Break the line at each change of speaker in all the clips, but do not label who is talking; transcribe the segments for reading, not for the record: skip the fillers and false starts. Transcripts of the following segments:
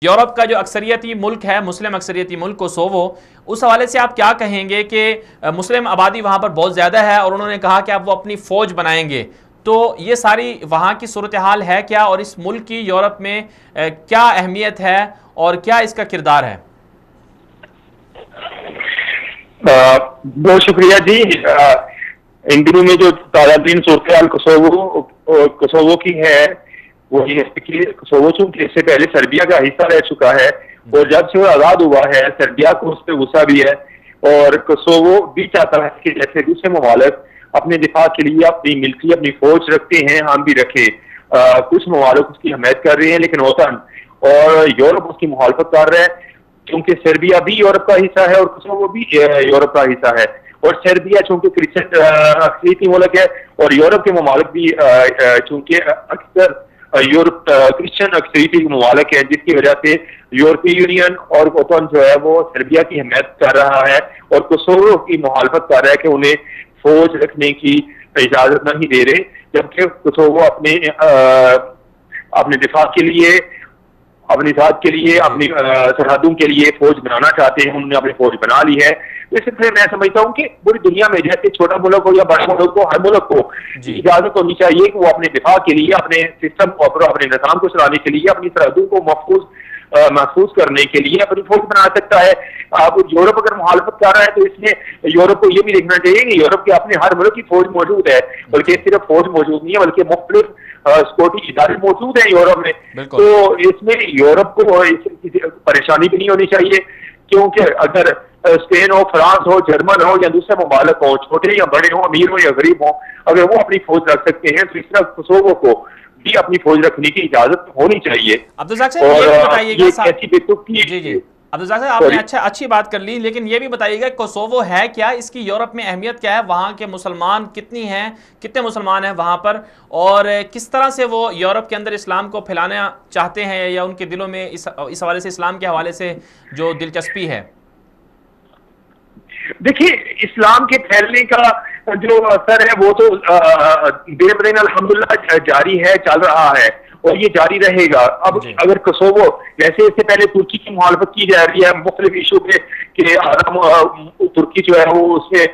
Europe का जो अक्सरियती मुल्क है, मुस्लिम अक्सरियती मुल्क कोसोवो, उस हवाले से आप क्या कहेंगे कि मुस्लिम आबादी वहाँ पर बहुत ज़्यादा है और उन्होंने कहा कि अब वो अपनी फ़ौज बनाएंगे। तो ये सारी वहाँ की सूरत हाल है क्या, और इस मुल्क की यूरोप में क्या अहमियत है और क्या इसका किरदार है?
बहुत शुक्रिया जी। इन दिनों में जो ताज़ा तरीन सूरत हाल कोसोवो की है वो ये है कि कोसोवो चूंकि इससे पहले सर्बिया का हिस्सा रह चुका है और जब से वो आज़ाद हुआ है सर्बिया को उस पर गुस्सा भी है और कोसोवो भी चाहता है कि जैसे दूसरे ममालिक अपने दिफा के लिए अपनी मिलिट्री अपनी फौज रखते हैं, हम भी रखें। कुछ ममालिक उसकी हमायत कर रहे हैं लेकिन वतन और यूरोप उसकी मुखालफत कर रहा है क्योंकि सर्बिया भी यूरोप का हिस्सा है और कोसोवो भी यूरोप का हिस्सा है। और सर्बिया चूंकि क्रिश्चियन अक्सरियती मुल्क है और यूरोप के ममालिक भी चूंकि अक्सर यूरोप क्रिश्चियन अक्सरियती ममालिक है, जिसकी वजह से यूरोपीय यूनियन और ओपन जो है वो सर्बिया की हिमायत कर रहा है और कोसोवो की मुखालफत कर रहा है कि उन्हें फौज रखने की इजाजत नहीं दे रहे, जबकि कोसोवो अपने दिफा के लिए, अपनी जात के लिए, अपनी सरहदों के लिए फौज बनाना चाहते हैं। उन्होंने अपनी फौज बना ली है। इसलिए मैं समझता हूँ कि पूरी दुनिया में जैसे छोटा मुल्क हो या बड़ा मुल्क हो, हर मुल्क को इजाजत होनी चाहिए कि वो अपने दिफा के लिए, अपने सिस्टम को, अपने निजाम को चलाने के लिए, अपनी सरहदों को महफूज करने के लिए अपनी फौज बना सकता है। अब यूरोप अगर मुखालफत कर रहा है तो इसमें यूरोप को ये भी देखना चाहिए कि यूरोप के अपने हर मुल्क की फौज मौजूद है, बल्कि सिर्फ फौज मौजूद नहीं है बल्कि मुख्तलिफ सिक्योरिटी इदारे मौजूद है यूरोप में। तो इसमें यूरोप को परेशानी भी नहीं होनी चाहिए, क्योंकि अगर स्पेन हो, फ्रांस हो, जर्मन हो या दूसरे ममालिक हो, छोटे या बड़े हो, अमीर हो या गरीब हो, अगर वो अपनी फौज रख सकते हैं तो इस तरह कोसोवो को भी अपनी फौज रखने की इजाजत होनी चाहिए।
अब्दुल साहब ये बताइएगा,
जी
जी अब्दुल साहब आपने अच्छी बात कर ली, लेकिन ये भी बताइएगा कोसोवो है क्या, इसकी यूरोप में अहमियत क्या है, वहाँ के मुसलमान कितनी हैं, कितने मुसलमान हैं वहाँ पर, और किस तरह से वो यूरोप के अंदर इस्लाम को फैलाना चाहते हैं, या उनके दिलों में इस हवाले से, इस्लाम के हवाले से जो दिलचस्पी है?
देखिए, इस्लाम के फैलने का जो असर है वो तो दिन ब दिन अल्हम्दुलिल्लाह जारी है, चल रहा है और ये जारी रहेगा। अब अगर कोसोवो जैसे इससे पहले तुर्की की मुखालफत की जा रही है मुख्तलिफ इशू पे कि आधा तुर्की जो है वो उसमें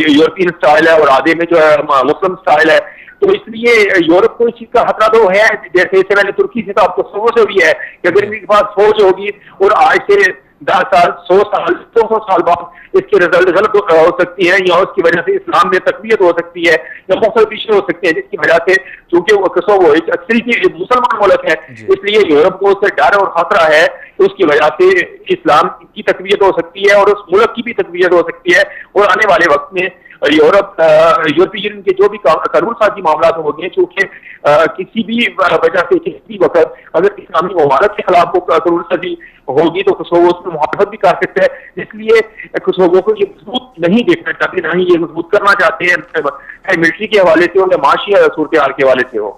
यूरोपियन स्टाइल है और आधे में जो है मुस्लिम स्टाइल है, तो इसलिए यूरोप को इस चीज का खतरा तो है। जैसे इससे पहले तुर्की से तो अब कोसोवो से भी है कि अगर इनके पास फौज होगी और आज से 10 साल, 100 साल, 200 साल बाद इसके रिजल्ट गलत हो सकती है या उसकी वजह से इस्लाम में तकवीयत हो सकती है या मुख्तलिफ इशू हो सकते हैं, जिसकी वजह से चूंकि वो कोसोवो एक अक्सरियती मुसलमान मुल्क है, इसलिए यूरोप को उससे डर और खतरा है। उसकी वजह से इस्लाम की तकवीयत हो सकती है और उस मुल्क की भी तकवीयत हो सकती है और आने वाले वक्त में यूरोपीय यूनियन के जो भी कानून साजी मामला होंगे, चूंकि किसी भी वजह से किसी वक्त अगर इस्लामी ममालिक के खिलाफ कानून साजी होगी तो कोसोवो उसमें मुखालफत भी कर सकते हैं। इसलिए कोसोवो को ये मजबूत नहीं देखना चाहते, ना ही ये मजबूत करना चाहते हैं, मिलिट्री के हवाले से हो या माशी सूरत हाल के हवाले से हो।